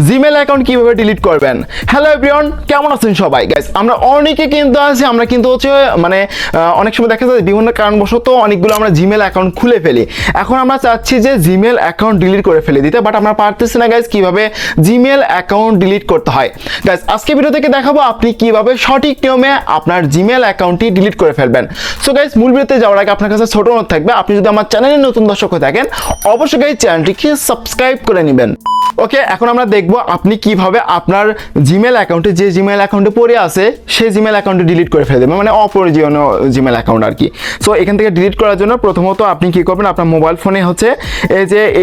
Gmail account কিভাবে delete করবেন। Hello everyone, কেমন আছেন সবাই? গাইস, আমরা অনেকে কিন্তু আছি, আমরা কিন্তু হচ্ছে অনেক সময় দেখা যায় বিভিন্ন কারণবশত অনেকগুলো আমরা জিমেল অ্যাকাউন্ট খুলে ফেলি। এখন আমরা চাচ্ছি যে জিমেল অ্যাকাউন্ট ডিলিট করে ফেলে দিতে, বাট আমরা পারতেছি না গাইস কিভাবে জিমেল অ্যাকাউন্ট ডিলিট করতে হয়। গাইস, আজকে ভিডিও থেকে দেখাবো আপনি কিভাবে সঠিক নিয়মে আপনার জিমেল অ্যাকাউন্টটি ডিলিট করে ফেলবেন। সো গাইস, মূল ভিডিওতে যাওয়ার আগে আপনার কাছে ছোট অনুরোধ থাকবে, আপনি যদি আমার চ্যানেলে নতুন দর্শক হয়ে থাকেন অবশ্যই গাইস চ্যানেলটিকে সাবস্ক্রাইব করে নেবেন। ওকে, এখন আমরা দেখবো আপনি কিভাবে আপনার জিমেল অ্যাকাউন্টে যে জিমেল অ্যাকাউন্টে পড়ে আছে সেই জিমেল অ্যাকাউন্টে ডিলিট করে ফেলে দেবেন, মানে অপ্রয়োজনীয় জিমেল অ্যাকাউন্ট আর কি। সো এখান থেকে ডিলিট করার জন্য প্রথমত আপনি কি করবেন, আপনার মোবাইল ফোনে হচ্ছে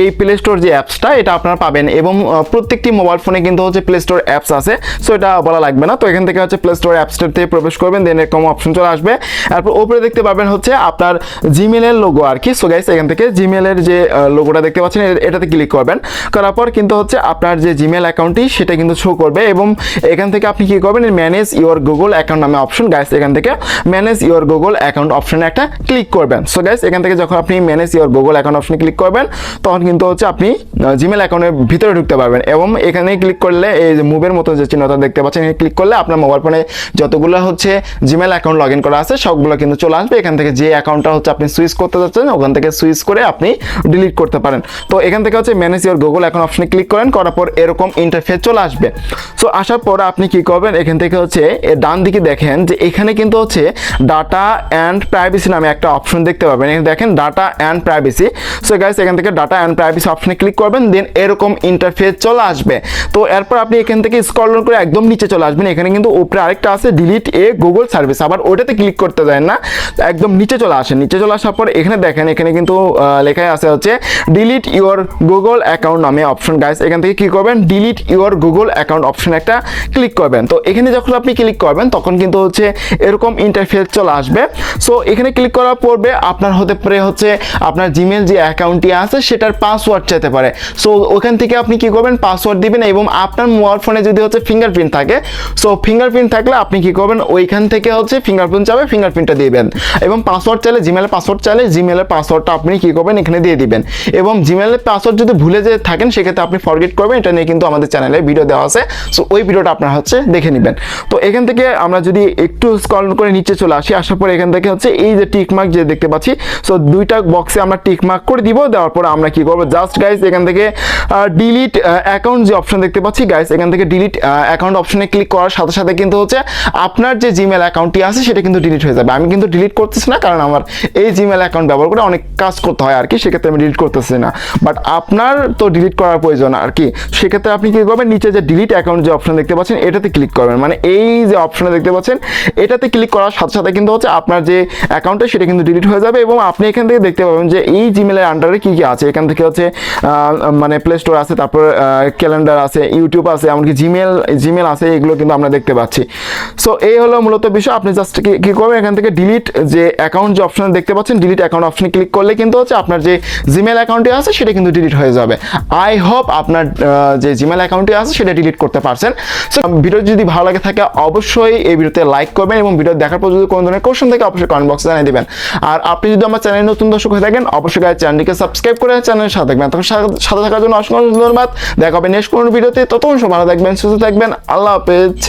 এই প্লে স্টোর যে অ্যাপসটা এটা আপনারা পাবেন, এবং প্রত্যেকটি মোবাইল ফোনে কিন্তু হচ্ছে প্লে স্টোর অ্যাপস আছে। সো এটা বলা লাগবে না। তো এখান থেকে হচ্ছে প্লে স্টোর অ্যাপসটাতে প্রবেশ করবেন, দেন এরকম অপশন চলে আসবে। তারপর উপরে দেখতে পাবেন হচ্ছে আপনার জিমেলের লোগো আর কি। সো গাইস, এখান থেকে জিমেলের যে লোগোটা দেখতে পাচ্ছেন এটাতে ক্লিক করবেন। করার পর কিন্তু হচ্ছে আপনার যে জিমেল অ্যাকাউন্টটি সেটা কিন্তু শো করবে, এবং এখান থেকে আপনি কি করবেন, ম্যানেজ ইওর গুগল অ্যাকাউন্ট নামে অপশন। গাইস, এখান থেকে ম্যানেজ ইওর গুগল অ্যাকাউন্ট অপশনে একটা ক্লিক করবেন। সো গাইস, এখান থেকে যখন আপনি ম্যানেজ ইওর গুগল অ্যাকাউন্ট অপশনে ক্লিক করবেন তখন কিন্তু হচ্ছে আপনি জিমেল অ্যাকাউন্টের ভিতরে ঢুকতে পারবেন, এবং এখানে ক্লিক করলে এই যে মুভের মতো যে চিহ্নটা দেখতে পাচ্ছেন এখানে ক্লিক করলে আপনার মোবাইল ফোনে যতগুলো হচ্ছে জিমেল অ্যাকাউন্ট লগ ইন করা আছে সবগুলো কিন্তু চলে আসবে। এখান থেকে যে অ্যাকাউন্টটা হচ্ছে আপনি সুইচ করতে যাচ্ছেন ওখান থেকে সুইচ করে আপনি ডিলিট করতে পারেন। তো এখান থেকে হচ্ছে ম্যানেজ ইওর গুগল অ্যাকাউন্ট অপশনে ক্লিক করেন, করার পর এরকম ইন্টারফেস চলে আসবে। সো আসার পর আপনি কি করবেন, এখান থেকে হচ্ছে ডান দিকে দেখেন যে এখানে কিন্তু হচ্ছে ডাটা অ্যান্ড প্রাইভেসি নামে একটা অপশন দেখতে পাবেন। এখানে দেখেন data and privacy. So guys, এখান থেকে ডাটা অ্যান্ড প্রাইভেসি অপশনে ক্লিক করবেন, দেন এরকম ইন্টারফেস চলে আসবে। তো এরপর আপনি এখান থেকে স্ক্রল ডাউন করে একদম নিচে চলে আসবেন। এখানে কিন্তু উপরে আরেকটা আছে ডিলিট এ গুগল সার্ভিস, আবার ওটাতে ক্লিক করতে যায় না, একদম নিচে চলে আসেন। নিচে চলে আসার পর এখানে দেখেন এখানে কিন্তু লেখাই আছে হচ্ছে ডিলিট ইওর গুগল অ্যাকাউন্ট নামে অপশন। গাইস, এখান থেকে কি করবেন, delete your Google account option একটা ক্লিক করবেন। তো এখানে যখন আপনি ক্লিক করবেন তখন কিন্তু হচ্ছে এরকম ইন্টারফেস চলে আসবে। সো এখানে ক্লিক করার পূর্বে আপনার হতে পারে হচ্ছে আপনার জিমেল যে অ্যাকাউন্টটি আছে সেটার পাসওয়ার্ড চাইতে পারে। সো ওখান থেকে আপনি কি করবেন, পাসওয়ার্ড দিবেন, এবং আপনার মোবাইল ফোনে যদি হচ্ছে ফিঙ্গারপ্রিন্ট থাকে, সো ফিঙ্গারপ্রিন্ট থাকলে আপনি কি করবেন, ওইখান থেকে হচ্ছে ফিঙ্গারপ্রিন্ট চাবে, ফিঙ্গারপ্রিন্টটা দিবেন, এবং পাসওয়ার্ড চাইলে জিমেলের পাসওয়ার্ড চাইলে জিমেলের পাসওয়ার্ডটা আপনি কি করবেন এখানে দিয়ে দিবেন। এবং জিমেলের পাসওয়ার্ড যদি ভুলে যে থাকেন সেক্ষেত্রে আপনি ফরগেট করবেন, এটা নিয়ে কিন্তু আমাদের চ্যানেলে ভিডিও দেওয়া আছে। সো ওই ভিডিওটা আপনারা হচ্ছে দেখে নেবেন। তো এখান থেকে আমরা যদি একটু স্ক্রল করে নিচে চলে আসি, আসার পর এখান থেকে হচ্ছে এই যে টিক মার্ক যে দেখতে পাচ্ছি, সো দুইটা বক্সে আমরা টিক মার্ক করে দিব। দেওয়ার পর আমরা কি করব, জাস্ট গাইস এখান থেকে ডিলিট অ্যাকাউন্ট যে অপশন দেখতে পাচ্ছি, গাইস এখান থেকে ডিলিট অ্যাকাউন্ট অপশনে ক্লিক করার সাথে সাথে কিন্তু হচ্ছে আপনার যে জিমেল অ্যাকাউন্টটি আছে সেটা কিন্তু ডিলিট হয়ে যাবে। আমি কিন্তু ডিলিট করতেছি না, কারণ আমার এই জিমেল অ্যাকাউন্ট ব্যবহার করে অনেক কাজ করতে হয় আর কি, সেক্ষেত্রে আমি ডিলিট করতেছি না। বাট আপনার তো ডিলিট করার প্রয়োজন আর কি, সেক্ষেত্রে আপনি কি করবেন, নিচে যে ডিলিট অ্যাকাউন্ট যে অপশন দেখতে পাচ্ছেন এটাতে ক্লিক করবেন, মানে এই যে অপশনে দেখতে পাচ্ছেন এটাতে ক্লিক করার সাথে সাথে কিন্তু হচ্ছে আপনার যে অ্যাকাউন্টটা সেটা কিন্তু ডিলিট হয়ে যাবে। এবং আপনি এখান থেকে দেখতে পাবেন যে এই জিমেলের আন্ডারে কি কি আছে। এখান থেকে হচ্ছে মানে প্লে স্টোর আছে, তারপর ক্যালেন্ডার আছে, ইউটিউব আছে, এমনকি জিমেল আছে, এগুলো কিন্তু আমরা দেখতে পাচ্ছি। সো এই হলো মূলত বিষয়। আপনি জাস্ট কি করবেন, এখান থেকে ডিলিট যে অ্যাকাউন্ট যে অপশন দেখতে পাচ্ছেন, ডিলিট অ্যাকাউন্ট অপশনে ক্লিক করলে কিন্তু হচ্ছে আপনার যে জিমেল অ্যাকাউন্টটি আছে সেটা কিন্তু ডিলিট হয়ে যাবে। আই হোপ আপনার যে জিমেল অ্যাকাউন্টটি আছে সেটা ডিলিট করতে পারছেন। সো ভিডিও যদি ভালো লাগে থাকে অবশ্যই এই ভিডিওতে লাইক করবেন, এবং ভিডিও দেখার পর যদি কোনো ধরনের কোশ্চেন থাকে অবশ্যই কমেন্ট বক্সে জানিয়ে দিবেন। আর আপনি যদি আমার চ্যানেলে নতুন দর্শক হয়ে থাকেন অবশ্যই চ্যানেলটিকে সাবস্ক্রাইব করে চ্যানেলের সাথে থাকবেন। তখন সাথে থাকার জন্য অসংখ্য ধন্যবাদ। দেখা হবে নেক্সট কোনো ভিডিওতে। ততক্ষণ সব ভালো থাকবেন, সুস্থ থাকবেন। আল্লাহ হাফেজ।